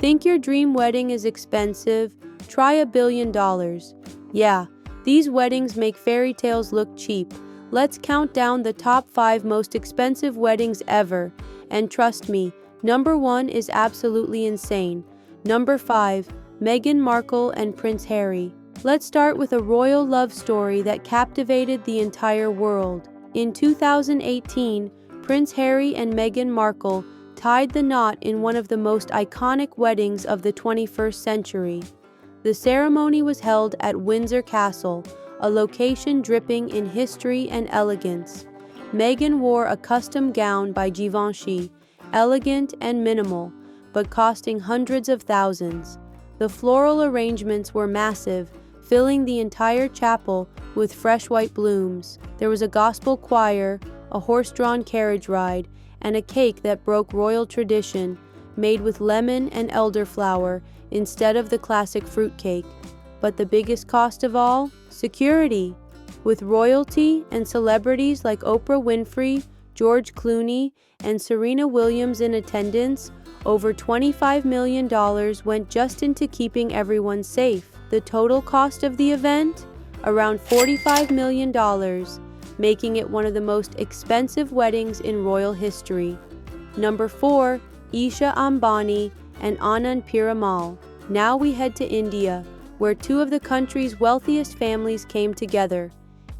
Think your dream wedding is expensive? Try $1 billion. Yeah, these weddings make fairy tales look cheap. Let's count down the top 5 most expensive weddings ever. And trust me, number 1 is absolutely insane. Number 5, Meghan Markle and Prince Harry. Let's start with a royal love story that captivated the entire world. In 2018, Prince Harry and Meghan Markle tied the knot in one of the most iconic weddings of the 21st century. The ceremony was held at Windsor Castle, a location dripping in history and elegance. Meghan wore a custom gown by Givenchy, elegant and minimal, but costing hundreds of thousands. The floral arrangements were massive, filling the entire chapel with fresh white blooms. There was a gospel choir, a horse-drawn carriage ride, and a cake that broke royal tradition, made with lemon and elderflower instead of the classic fruitcake. But the biggest cost of all? Security. With royalty and celebrities like Oprah Winfrey, George Clooney, and Serena Williams in attendance, over $25 million went just into keeping everyone safe. The total cost of the event? Around $45 million, making it one of the most expensive weddings in royal history. Number 4, Isha Ambani and Anand Piramal. Now we head to India, where 2 of the country's wealthiest families came together.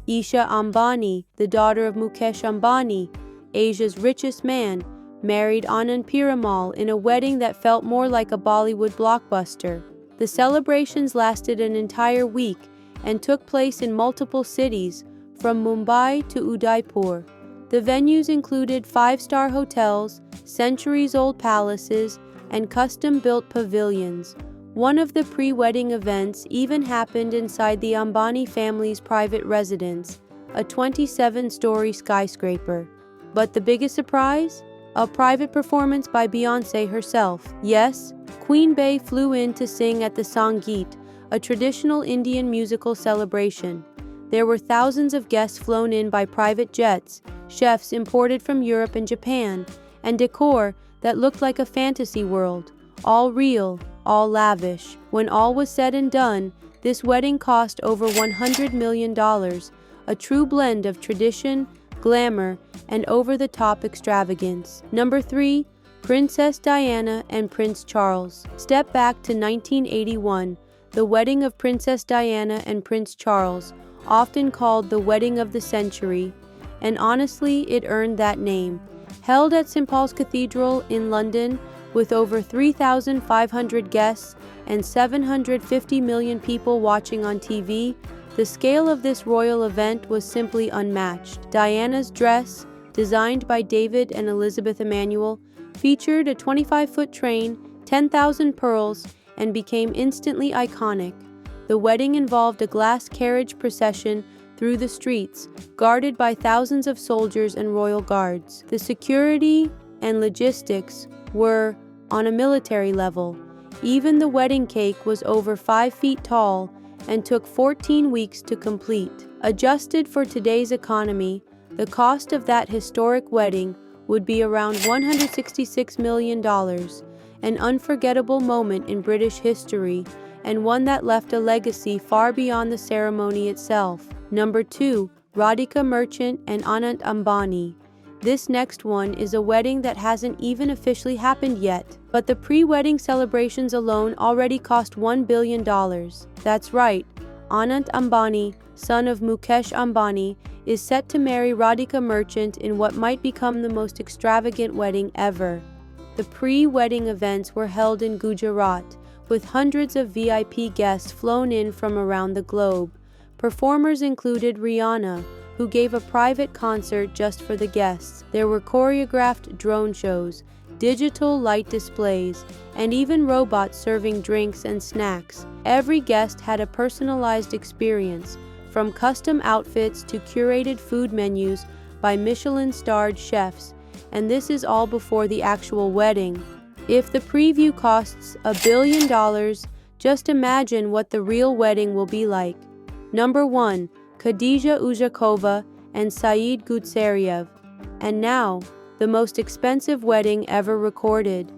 Isha Ambani, the daughter of Mukesh Ambani, Asia's richest man, married Anand Piramal in a wedding that felt more like a Bollywood blockbuster. The celebrations lasted an entire week and took place in multiple cities, from Mumbai to Udaipur. The venues included 5-star hotels, centuries-old palaces, and custom-built pavilions. One of the pre-wedding events even happened inside the Ambani family's private residence, a 27-story skyscraper. But the biggest surprise? A private performance by Beyoncé herself. Yes, Queen Bey flew in to sing at the Sangeet, a traditional Indian musical celebration. There were thousands of guests flown in by private jets, chefs imported from Europe and Japan, and decor that looked like a fantasy world. All real, all lavish. When all was said and done, this wedding cost over $100 million, a true blend of tradition, glamour, and over-the-top extravagance. Number 3, Princess Diana and Prince Charles. Step back to 1981, the wedding of Princess Diana and Prince Charles, often called the wedding of the century, and honestly, it earned that name. Held at St. Paul's Cathedral in London, with over 3,500 guests and 750 million people watching on TV, the scale of this royal event was simply unmatched. Diana's dress, designed by David and Elizabeth Emanuel, featured a 25-foot train, 10,000 pearls, and became instantly iconic. The wedding involved a glass carriage procession through the streets, guarded by thousands of soldiers and royal guards. The security and logistics were on a military level. Even the wedding cake was over 5 feet tall and took 14 weeks to complete. Adjusted for today's economy, the cost of that historic wedding would be around $166 million, an unforgettable moment in British history, and one that left a legacy far beyond the ceremony itself. Number 2, Radhika Merchant and Anant Ambani. This next one is a wedding that hasn't even officially happened yet, but the pre-wedding celebrations alone already cost $1 billion. That's right, Anant Ambani, son of Mukesh Ambani, is set to marry Radhika Merchant in what might become the most extravagant wedding ever. The pre-wedding events were held in Gujarat, with hundreds of VIP guests flown in from around the globe. Performers included Rihanna, who gave a private concert just for the guests. There were choreographed drone shows, digital light displays, and even robots serving drinks and snacks. Every guest had a personalized experience, from custom outfits to curated food menus by Michelin-starred chefs, and this is all before the actual wedding. If the preview costs $1 billion, just imagine what the real wedding will be like. Number 1, Khadija Uzhakhova and Saeed Gutseriev. And now, the most expensive wedding ever recorded.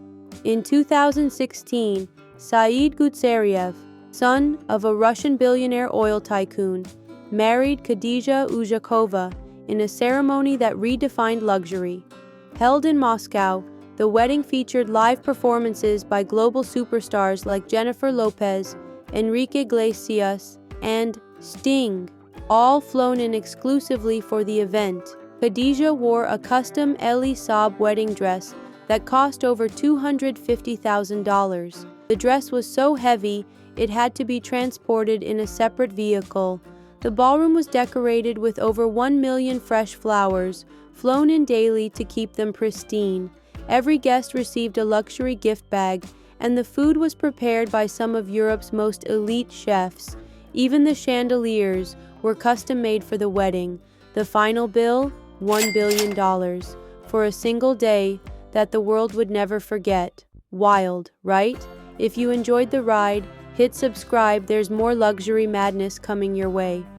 In 2016, Saeed Gutseriev, son of a Russian billionaire oil tycoon, married Khadija Uzhakhova in a ceremony that redefined luxury. Held in Moscow, the wedding featured live performances by global superstars like Jennifer Lopez, Enrique Iglesias, and Sting, all flown in exclusively for the event. Khadija wore a custom Elie Saab wedding dress that cost over $250,000. The dress was so heavy, it had to be transported in a separate vehicle. The ballroom was decorated with over 1 million fresh flowers, flown in daily to keep them pristine. Every guest received a luxury gift bag, and the food was prepared by some of Europe's most elite chefs. Even the chandeliers were custom-made for the wedding. The final bill, $1 billion, for a single day that the world would never forget. Wild, right? If you enjoyed the ride, hit subscribe. There's more luxury madness coming your way.